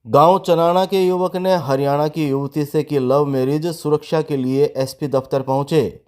गांव चनाना के युवक ने हरियाणा की युवती से की लव मैरिज, सुरक्षा के लिए एसपी दफ्तर पहुंचे।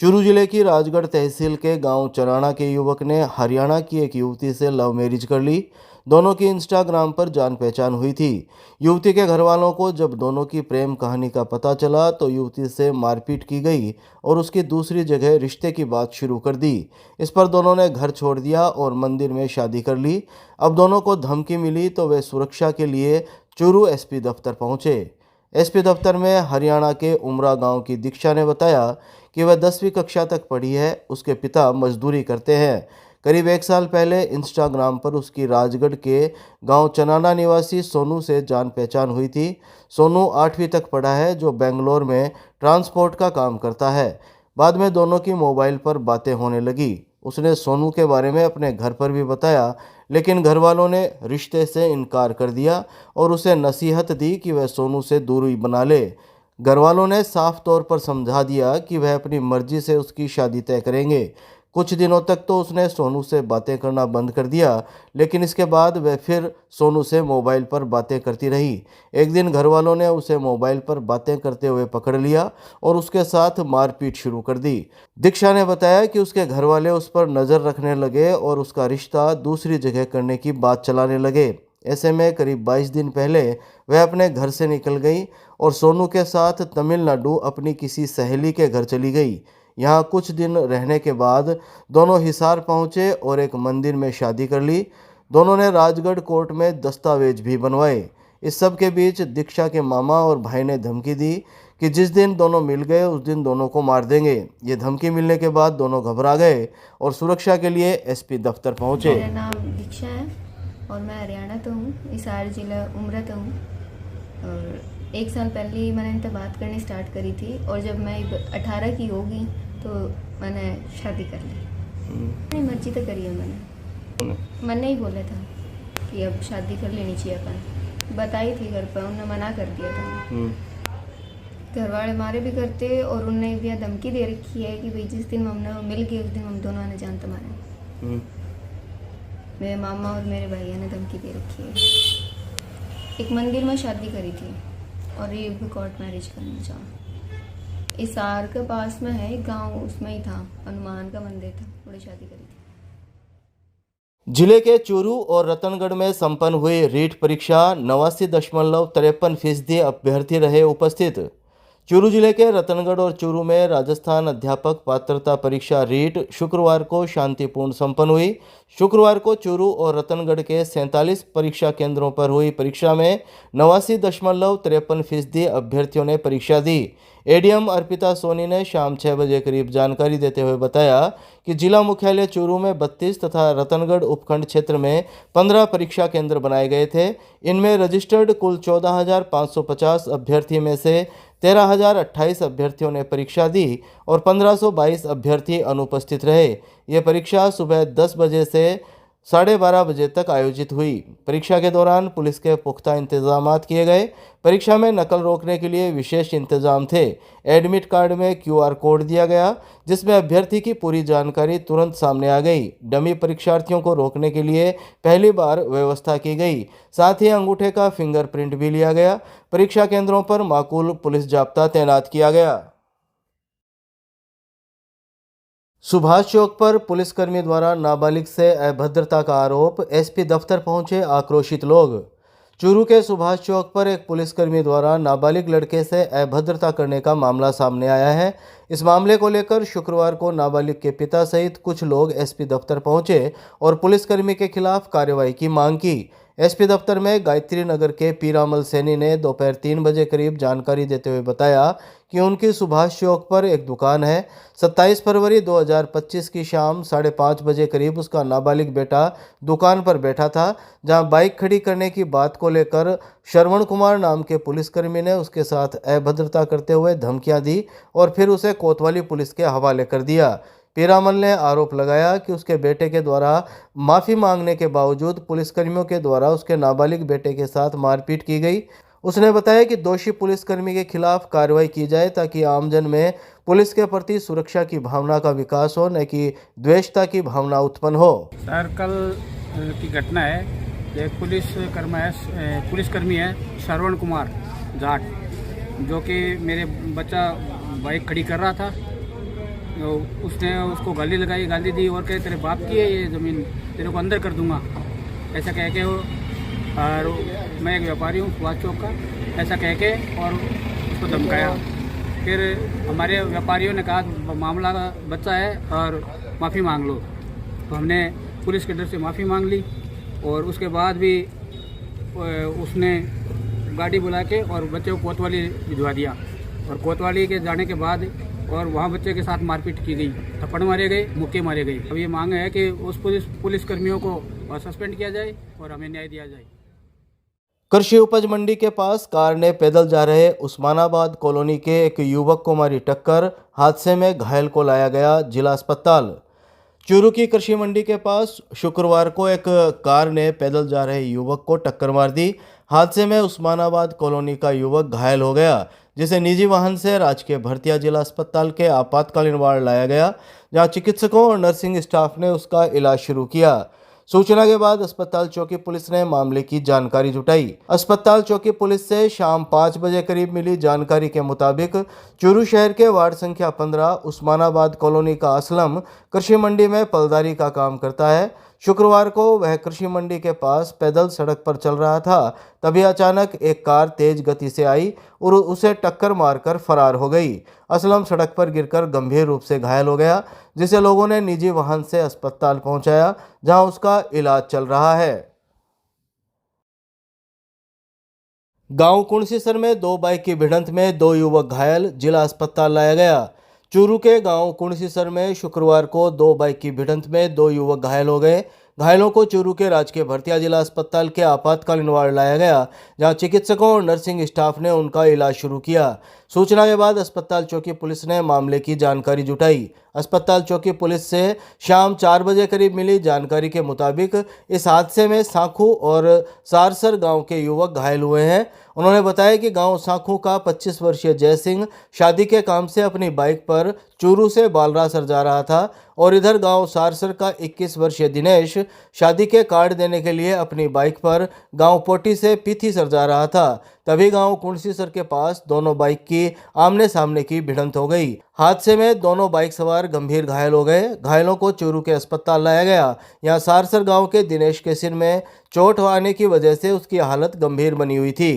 चूरू जिले की राजगढ़ तहसील के गांव चराना के युवक ने हरियाणा की एक युवती से लव मैरिज कर ली। दोनों की इंस्टाग्राम पर जान पहचान हुई थी। युवती के घर वालों को जब दोनों की प्रेम कहानी का पता चला तो युवती से मारपीट की गई और उसकी दूसरी जगह रिश्ते की बात शुरू कर दी। इस पर दोनों ने घर छोड़ दिया और मंदिर में शादी कर ली। अब दोनों को धमकी मिली तो वे सुरक्षा के लिए चूरू एसपी दफ्तर पहुंचे। एसपी दफ्तर में हरियाणा के उमरा गांव की दीक्षा ने बताया कि वह 10वीं कक्षा तक पढ़ी है। उसके पिता मजदूरी करते हैं। करीब 1 साल पहले इंस्टाग्राम पर उसकी राजगढ़ के गांव चनाना निवासी सोनू से जान पहचान हुई थी। सोनू 8वीं तक पढ़ा है, जो बेंगलोर में ट्रांसपोर्ट का काम करता है। बाद में दोनों की मोबाइल पर बातें होने लगी। उसने सोनू के बारे में अपने घर पर भी बताया, लेकिन घर वालों ने रिश्ते से इनकार कर दिया और उसे नसीहत दी कि वह सोनू से दूरी बना ले। घर वालों ने साफ तौर पर समझा दिया कि वह अपनी मर्जी से उसकी शादी तय करेंगे। कुछ दिनों तक तो उसने सोनू से बातें करना बंद कर दिया, लेकिन इसके बाद वह फिर सोनू से मोबाइल पर बातें करती रही। एक दिन घर वालों ने उसे मोबाइल पर बातें करते हुए पकड़ लिया और उसके साथ मारपीट शुरू कर दी। दीक्षा ने बताया कि उसके घर वाले उस पर नज़र रखने लगे और उसका रिश्ता दूसरी जगह करने की बात चलाने लगे। ऐसे में करीब 22 दिन पहले वह अपने घर से निकल गई और सोनू के साथ तमिलनाडु अपनी किसी सहेली के घर चली गई। यहाँ कुछ दिन रहने के बाद दोनों हिसार पहुँचे और एक मंदिर में शादी कर ली। दोनों ने राजगढ़ कोर्ट में दस्तावेज भी बनवाए। इस सब के बीच दीक्षा के मामा और भाई ने धमकी दी कि जिस दिन दोनों मिल गए उस दिन दोनों को मार देंगे। ये धमकी मिलने के बाद दोनों घबरा गए और सुरक्षा के लिए एसपी दफ्तर पहुंचे। मेरा नाम दीक्षा है और मैं हरियाणा तो हूँ, हिसार जिला उमरा तो हूँ। और 1 साल पहले ही मैंने इनसे बात करनी स्टार्ट करी थी और जब मैं 18 की होगी तो मैंने शादी कर ली। अपनी मर्जी तो करी है मैंने ही बोला था कि अब शादी कर लेनी चाहिए। अपन बताई थी घर पर, उन्होंने मना कर दिया था। घर वाले मारे भी करते और उनने भी धमकी दे रखी है कि भाई जिस दिन हम मिल गए उस दिन हम दोनों ने जान तुम्हारे। मेरे मामा और मेरे भैया ने धमकी दे रखी है। एक मंदिर में शादी करी थी और ये भी कोर्ट मैरिज करना चाहा। इस आर के पास में है एक गांव, उसमें ही था, हनुमान का मंदिर था, थोड़ी शादी करी थी। जिले के चूरू और रतनगढ़ में संपन्न हुई रीट परीक्षा 89.53% अभ्यर्थी रहे उपस्थित। चूरू जिले के रतनगढ़ और चूरू में राजस्थान अध्यापक पात्रता परीक्षा रीट शुक्रवार को शांतिपूर्ण संपन्न हुई। शुक्रवार को चूरू और रतनगढ़ के 47 परीक्षा केंद्रों पर हुई परीक्षा में 89.53% अभ्यर्थियों ने परीक्षा दी। एडीएम अर्पिता सोनी ने शाम 6 बजे करीब जानकारी देते हुए बताया कि जिला मुख्यालय चूरू में 32 तथा रतनगढ़ उपखंड क्षेत्र में 15 परीक्षा केंद्र बनाए गए थे। इनमें रजिस्टर्ड कुल 14,550 अभ्यर्थी में से 13,028 अभ्यर्थियों ने परीक्षा दी और 1,522 अभ्यर्थी अनुपस्थित रहे। ये परीक्षा सुबह 10 बजे से 12:30 बजे तक आयोजित हुई। परीक्षा के दौरान पुलिस के पुख्ता इंतजाम किए गए। परीक्षा में नकल रोकने के लिए विशेष इंतजाम थे। एडमिट कार्ड में QR कोड दिया गया, जिसमें अभ्यर्थी की पूरी जानकारी तुरंत सामने आ गई। डमी परीक्षार्थियों को रोकने के लिए पहली बार व्यवस्था की गई। साथ ही अंगूठे का फिंगरप्रिंट भी लिया गया। परीक्षा केंद्रों पर माकूल पुलिस जाब्ता तैनात किया गया। सुभाष चौक पर पुलिसकर्मी द्वारा नाबालिग से अभद्रता का आरोप, एसपी दफ्तर पहुंचे आक्रोशित लोग। चूरू के सुभाष चौक पर एक पुलिसकर्मी द्वारा नाबालिग लड़के से अभद्रता करने का मामला सामने आया है। इस मामले को लेकर शुक्रवार को नाबालिग के पिता सहित कुछ लोग एसपी दफ्तर पहुंचे और पुलिसकर्मी के खिलाफ कार्रवाई की मांग की। एसपी दफ्तर में गायत्री नगर के पीरामल सैनी ने दोपहर 3 बजे करीब जानकारी देते हुए बताया कि उनकी सुभाष चौक पर एक दुकान है। 27 फरवरी 2025 की शाम 5:30 बजे करीब उसका नाबालिग बेटा दुकान पर बैठा था, जहां बाइक खड़ी करने की बात को लेकर श्रवण कुमार नाम के पुलिसकर्मी ने उसके साथ अभद्रता करते हुए धमकियां दी और फिर उसे कोतवाली पुलिस के हवाले कर दिया। पीरामल ने आरोप लगाया कि उसके बेटे के द्वारा माफ़ी मांगने के बावजूद पुलिसकर्मियों के द्वारा उसके नाबालिग बेटे के साथ मारपीट की गई। उसने बताया कि दोषी पुलिसकर्मी के खिलाफ कार्रवाई की जाए ताकि आमजन में पुलिस के प्रति सुरक्षा की भावना का विकास हो, न कि द्वेषता की भावना उत्पन्न हो। सर, कल की घटना है। एक पुलिसकर्मी है श्रवण कुमार जाट, जो कि मेरे बच्चा बाइक खड़ी कर रहा था। तो उसने उसको गाली दी और कहे तेरे बाप की है ये ज़मीन, तेरे को अंदर कर दूंगा, ऐसा कह के वो। और मैं एक व्यापारी हूँ सुभाष चौक का, ऐसा कह के और उसको धमकाया। फिर हमारे व्यापारियों ने कहा मामला बच्चा है और माफ़ी मांग लो। तो हमने पुलिस के डर से माफ़ी मांग ली और उसके बाद भी उसने गाड़ी बुला के और बच्चे को कोतवाली भिजवा दिया। और कोतवाली के जाने के बाद और वहाँ बच्चे के साथ मारपीट की गई, थप्पड़ मारे गए, मुक्के मारे गए। अब ये मांग है कि उस पुलिसकर्मियों को सस्पेंड किया जाए और हमें न्याय दिया जाए। कृषि उपज मंडी के पास कार ने पैदल जा रहे उस्मानाबाद कॉलोनी के एक युवक को मारी टक्कर। हादसे में घायल को लाया गया जिला अस्पताल। चूरू की कृषि मंडी के पास शुक्रवार को एक कार ने पैदल जा रहे युवक को टक्कर मार दी। हादसे में उस्मानाबाद कॉलोनी का युवक घायल हो गया, जिसे निजी वाहन से राजकीय भरतिया जिला अस्पताल के आपातकालीन वार्ड लाया गया, जहां चिकित्सकों और नर्सिंग स्टाफ ने उसका इलाज शुरू किया। सूचना के बाद अस्पताल चौकी पुलिस ने मामले की जानकारी जुटाई। अस्पताल चौकी पुलिस से शाम 5 बजे करीब मिली जानकारी के मुताबिक चूरू शहर के वार्ड संख्या 15 उस्मानाबाद कॉलोनी का असलम कृषि मंडी में पलदारी का काम करता है। शुक्रवार को वह कृषि मंडी के पास पैदल सड़क पर चल रहा था, तभी अचानक एक कार तेज गति से आई और उसे टक्कर मारकर फरार हो गई। असलम सड़क पर गिरकर गंभीर रूप से घायल हो गया, जिसे लोगों ने निजी वाहन से अस्पताल पहुंचाया, जहां उसका इलाज चल रहा है। गांव कुणसीसर में 2 बाइक की भिड़ंत में 2 युवक घायल, जिला अस्पताल लाया गया। चूरू के गांव कुणसीसर में शुक्रवार को 2 बाइक की भिड़ंत में 2 युवक घायल हो गए। घायलों को चूरू के राजकीय भरतिया जिला अस्पताल के आपातकालीन वार्ड लाया गया, जहां चिकित्सकों और नर्सिंग स्टाफ ने उनका इलाज शुरू किया। सूचना के बाद अस्पताल चौकी पुलिस ने मामले की जानकारी जुटाई। अस्पताल चौकी पुलिस से शाम 4 बजे करीब मिली जानकारी के मुताबिक इस हादसे में साखू और सारसर गांव के युवक घायल हुए हैं। उन्होंने बताया कि गांव साखू का 25 वर्षीय जय सिंह शादी के काम से अपनी बाइक पर चूरू से बालरासर जा रहा था और इधर गांव सारसर का 21 वर्षीय दिनेश शादी के कार्ड देने के लिए अपनी बाइक पर गांव पोटी से पीथीसर जा रहा था। तभी गांव कुणसीसर के पास दोनों बाइक की आमने सामने की भिड़ंत हो गई। हादसे में दोनों बाइक सवार गंभीर घायल हो गए। घायलों को चूरू के अस्पताल लाया गया। यहां सारसर गांव के दिनेश के सिर में चोट आने की वजह से उसकी हालत गंभीर बनी हुई थी।